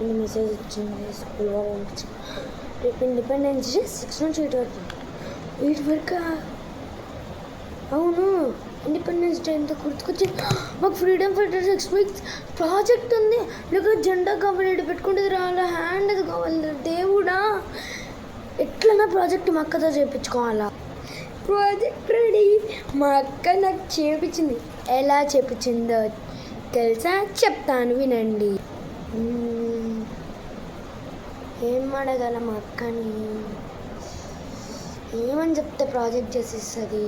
అని మెసేజ్ వచ్చింది స్కూల్ వాళ్ళకి. రేపు ఇండిపెండెన్స్ డే 6 నుంచి 8 వరకు. 8 వరకు అవును. ఇండిపెండెన్స్ డే ఎంత గుర్తుకొచ్చి మాకు ఫ్రీడమ్ ఫైటర్స్ ఎక్స్పీరియన్స్ ప్రాజెక్ట్ ఉంది. లేక జెండా కావాలి పెట్టుకుంటుంది రావాలా, హ్యాండ్ అది కావాలి. దేవుడా ఎట్లన్నా ప్రాజెక్ట్ మా అక్కతో చేయించుకోవాలా. Project ready. మా అక్క నాకు చేయించింది. ఎలా చేయించిందో తెలుసా? చెప్తాను వినండి. ఏం అడగాల మా అక్కని? ఏమని చెప్తే ప్రాజెక్ట్ చేసిస్తుంది?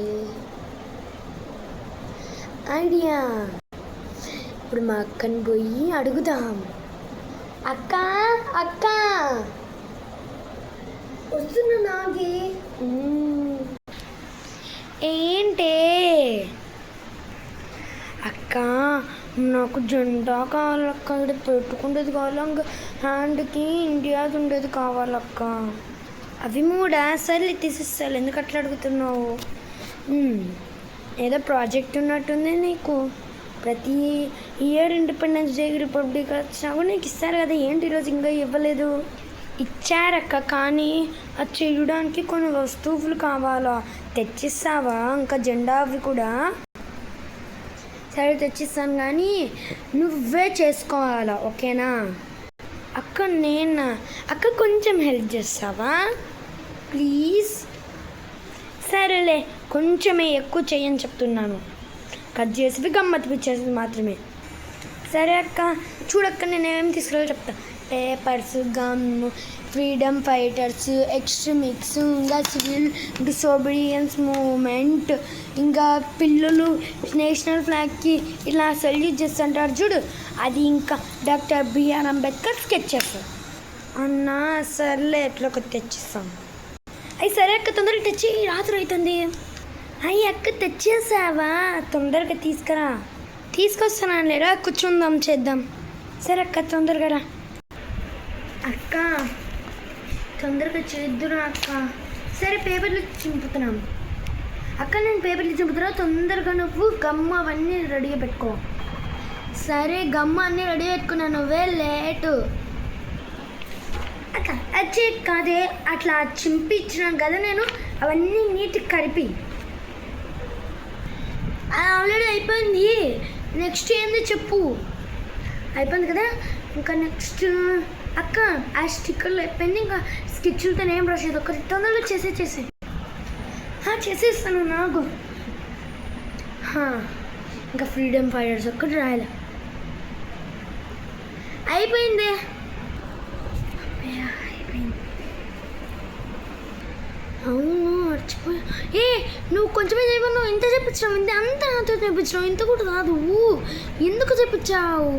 ఐడియా. ఇప్పుడు మా అక్కని పోయి అడుగుదాం. అక్క అక్క వస్తున్నా నాగి. ఏంటే? అక్క నాకు జెండా కావాలక్క, ఇక్కడ పెట్టుకుండేది కావాలి, హ్యాండ్కి ఇండియాది ఉండేది కావాలక్క. అవి 3 సర్లే తీసిస్తాను. ఎందుకు అట్లా అడుగుతున్నావు? ఏదో ప్రాజెక్ట్ ఉన్నట్టుంది నీకు. ప్రతి ఇయర్ ఇండిపెండెన్స్ డే రిపబ్లిక్ వచ్చినా కూడా నీకు ఇస్తారు కదా. ఏంటి ఈరోజు ఇంకా ఇవ్వలేదు? ఇచ్చారక్క, కానీ అది చేయడానికి కొన్ని వస్తువులు కావాలా. తెచ్చిస్తావా? ఇంకా జెండా అవి కూడా. సరే తెచ్చిస్తాను, కానీ నువ్వే చేసుకోవాలా, ఓకేనా? అక్క అక్క కొంచెం హెల్ప్ చేస్తావా ప్లీజ్? సరేలే, కొంచెమే, ఎక్కువ చేయని చెప్తున్నాను. కట్ చేసి గమ్మత్తు పిచ్చేసి మాత్రమే. సరే అక్క, చూడక్క నేనేం తీసుకురాలో చెప్తా. పేపర్స్, గమ్, ఫ్రీడమ్ ఫైటర్స్, ఎక్స్ట్రీమిక్స్, ఇంకా సివిల్ డిసోబీడియన్స్ మూమెంట్, ఇంకా పిల్లలు నేషనల్ ఫ్లాగ్కి ఇలా సెల్యూట్ చేస్తుంటారు చూడు, అది, ఇంకా డాక్టర్ బిఆర్ అంబేద్కర్ స్కెచెస్. అన్నా సర్లే, ఎట్లా ఒక తెచ్చిస్తాం. అయ్యి సరే అక్క, తొందరగా తెచ్చి, రాత్రి అవుతుంది. అయ్యి అక్క తెచ్చేసావా? తొందరగా తీసుకురా. తీసుకొస్తాను లేరా, కూర్చుందాం, చేద్దాం. సరే అక్క, తొందరగా రా. అక్క తొందరగా చేద్దురా అక్క. సరే పేపర్లు చింపుతున్నాం. అక్క నేను పేపర్లు చింపుతున్నా, తొందరగా నువ్వు గమ్మ అవన్నీ రెడీగా పెట్టుకో. సరే గమ్మ అన్నీ రెడీ పెట్టుకున్నా, నువ్వే లేటు. అక్క వచ్చే కాదే, అట్లా చింపించినాను కదా నేను, అవన్నీ నీట్గా కలిపి. అది ఆల్రెడీ అయిపోయింది. నెక్స్ట్ ఏంది చెప్పు? అయిపోయింది కదా, ఇంకా నెక్స్ట్ అక్క ఆ స్టిక్కర్లు అయిపోయింది. ఇంకా స్కెచ్లతో ఏం రాసేది, ఒకటి తొందరగా చేసేస్తాను నాకు. ఇంకా ఫ్రీడమ్ ఫైటర్స్ ఒక్కటి రాయాలి. అయిపోయింది. అవును మర్చిపోయా. నువ్వు కొంచెమే చెప్పావు, నువ్వు ఇంత చెప్పించావు, ఇంత అంతా నాతో చెప్పించావు, ఇంత కూడా కాదు. ఎందుకు చెప్పించావు?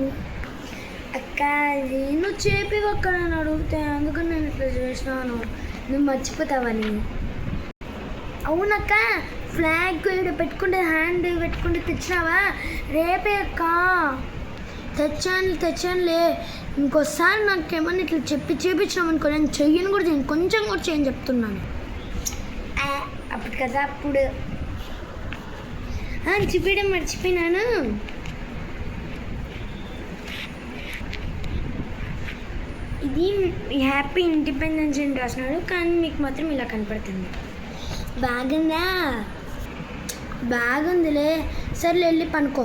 అక్క నేను చేపి అక్క నన్ను అడిగితే, అందుకని నేను ఇట్లా చేసినాను. నువ్వు మర్చిపోతావని. అవునక్క, ఫ్లాగ్ ఇక్కడ పెట్టుకుంటే, హ్యాండ్ పెట్టుకుంటే తెచ్చినావా? రేపే అక్క. తెచ్చానులే. ఇంకోసారి నాకేమన్నా ఇట్లా చేపించినాం అనుకో, నేను చెయ్యను కూడా చేయను, కొంచెం కూడా చేయని చెప్తున్నాను. అప్పుడు కదా అప్పుడు చూపించడం మర్చిపోయినాను. ఇది హ్యాపీ ఇండిపెండెన్స్ డే రాసినాడు, కానీ మీకు మాత్రం ఇలా కనపడుతుంది. బాగుందా? బాగుందిలే. సర్లే వెళ్ళి పనుకో.